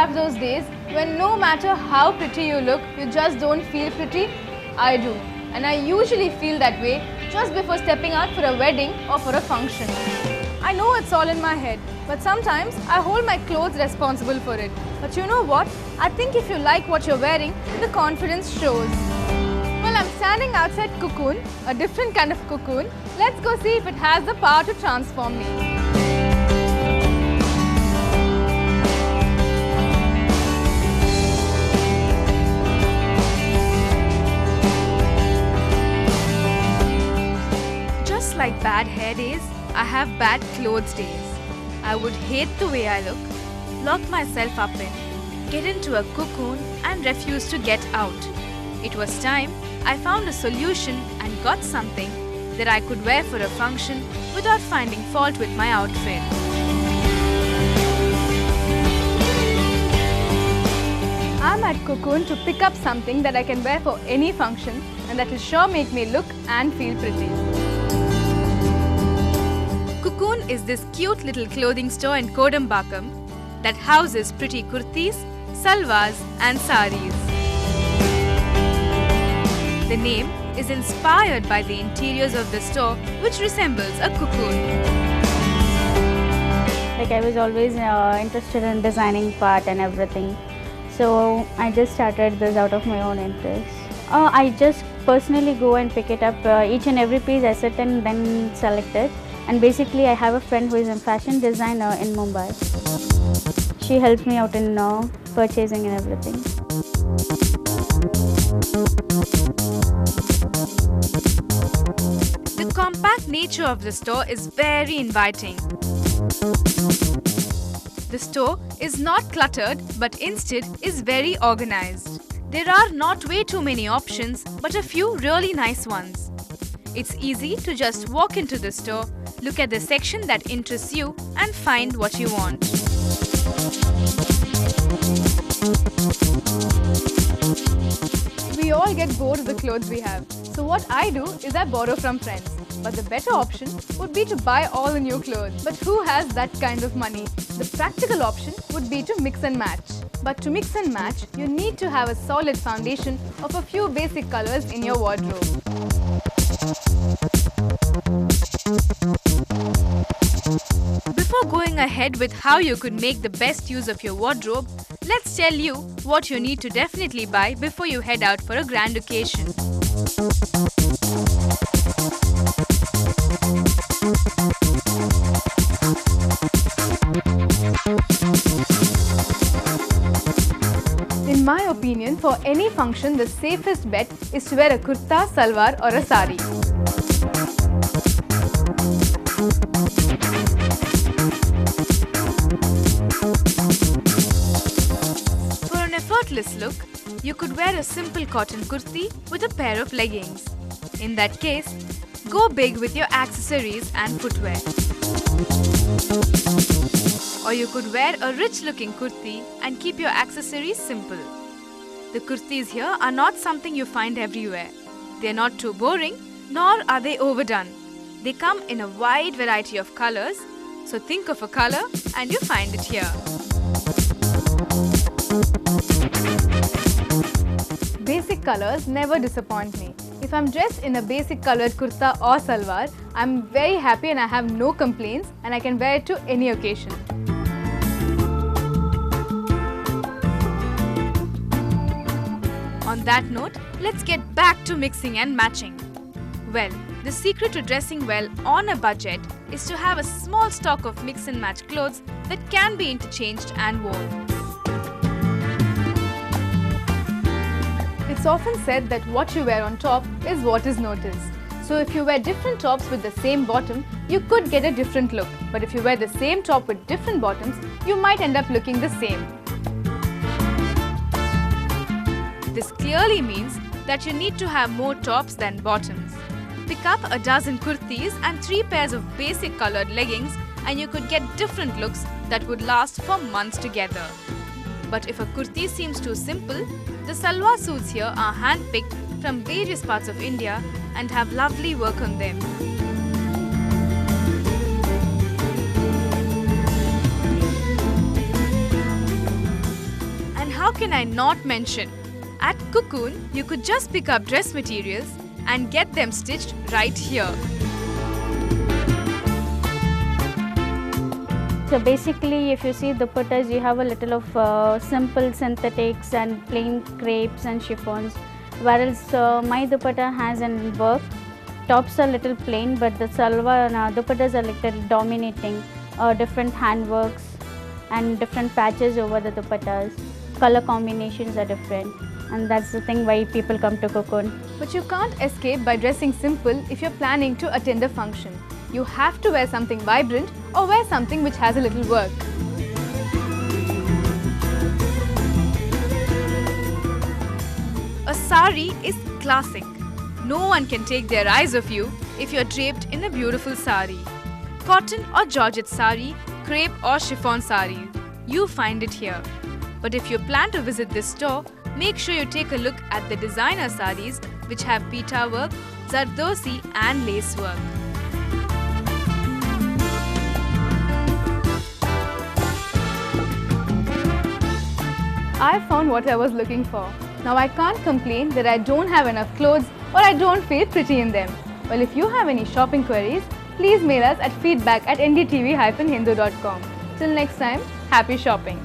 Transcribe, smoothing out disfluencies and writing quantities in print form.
have those days when no matter how pretty you look, you just don't feel pretty? I do. And I usually feel that way just before stepping out for a wedding or for a function. I know it's all in my head, but sometimes I hold my clothes responsible for it. But you know what? I think if you like what you're wearing, the confidence shows. Well, I'm standing outside Cocoon, a different kind of cocoon. Let's go see if it has the power to transform me. Just like bad hair days, I have bad clothes days. I would hate the way I look, lock myself up in, get into a cocoon and refuse to get out. It was time I found a solution and got something that I could wear for a function without finding fault with my outfit. I'm at Cocoon to pick up something that I can wear for any function and that will sure make me look and feel pretty. Cocoon is this cute little clothing store in Kodambakam that houses pretty kurtis, salwars and saris. The name is inspired by the interiors of the store, which resembles a cocoon. Like I was always interested in designing part and everything. So I just started this out of my own interest. I just personally go and pick it up. Each and every piece I sit and then select it. And basically I have a friend who is a fashion designer in Mumbai. She helps me out in purchasing and everything. The compact nature of the store is very inviting. The store is not cluttered but instead is very organized. There are not way too many options but a few really nice ones. It's easy to just walk into the store, look at the section that interests you and find what you want. We all get bored of the clothes we have. So what I do is I borrow from friends. But the better option would be to buy all the new clothes. But who has that kind of money? The practical option would be to mix and match. But to mix and match, you need to have a solid foundation of a few basic colors in your wardrobe. Before going ahead with how you could make the best use of your wardrobe, let's tell you what you need to definitely buy before you head out for a grand occasion. In my opinion, for any function, the safest bet is to wear a kurta, salwar or a sari. For an effortless look, you could wear a simple cotton kurti with a pair of leggings. In that case, go big with your accessories and footwear. Or you could wear a rich-looking kurti and keep your accessories simple. The kurtis here are not something you find everywhere. They are not too boring, nor are they overdone. They come in a wide variety of colors, so think of a color and you find it here. Basic colors never disappoint me. If I'm dressed in a basic colored kurta or salwar, I'm very happy and I have no complaints and I can wear it to any occasion. On that note, let's get back to mixing and matching. Well, the secret to dressing well on a budget is to have a small stock of mix and match clothes that can be interchanged and worn. It's often said that what you wear on top is what is noticed. So if you wear different tops with the same bottom, you could get a different look. But if you wear the same top with different bottoms, you might end up looking the same. This clearly means that you need to have more tops than bottoms. Pick up a dozen kurtis and 3 pairs of basic colored leggings and you could get different looks that would last for months together. But if a kurti seems too simple, the salwar suits here are hand-picked from various parts of India and have lovely work on them. how can I not mention? At Cocoon, you could just pick up dress materials and get them stitched right here. So basically, if you see dupattas, you have a little of simple synthetics and plain crepes and chiffons, whereas my dupatta has an work. Tops are little plain, but the salwar dupattas are little dominating, different handworks and different patches over the dupattas. Color combinations are different, and that's the thing why people come to Cocoon. But you can't escape by dressing simple if you're planning to attend a function. You have to wear something vibrant or wear something which has a little work. A sari is classic. No one can take their eyes off you if you're draped in a beautiful sari. Cotton or georgette sari, crepe or chiffon sari, you find it here. But if you plan to visit this store, make sure you take a look at the designer saris which have pita work, zardosi and lace work. I found what I was looking for. Now I can't complain that I don't have enough clothes or I don't feel pretty in them. Well, if you have any shopping queries, please mail us at feedback@ndtv-hindu.com. Till next time, happy shopping.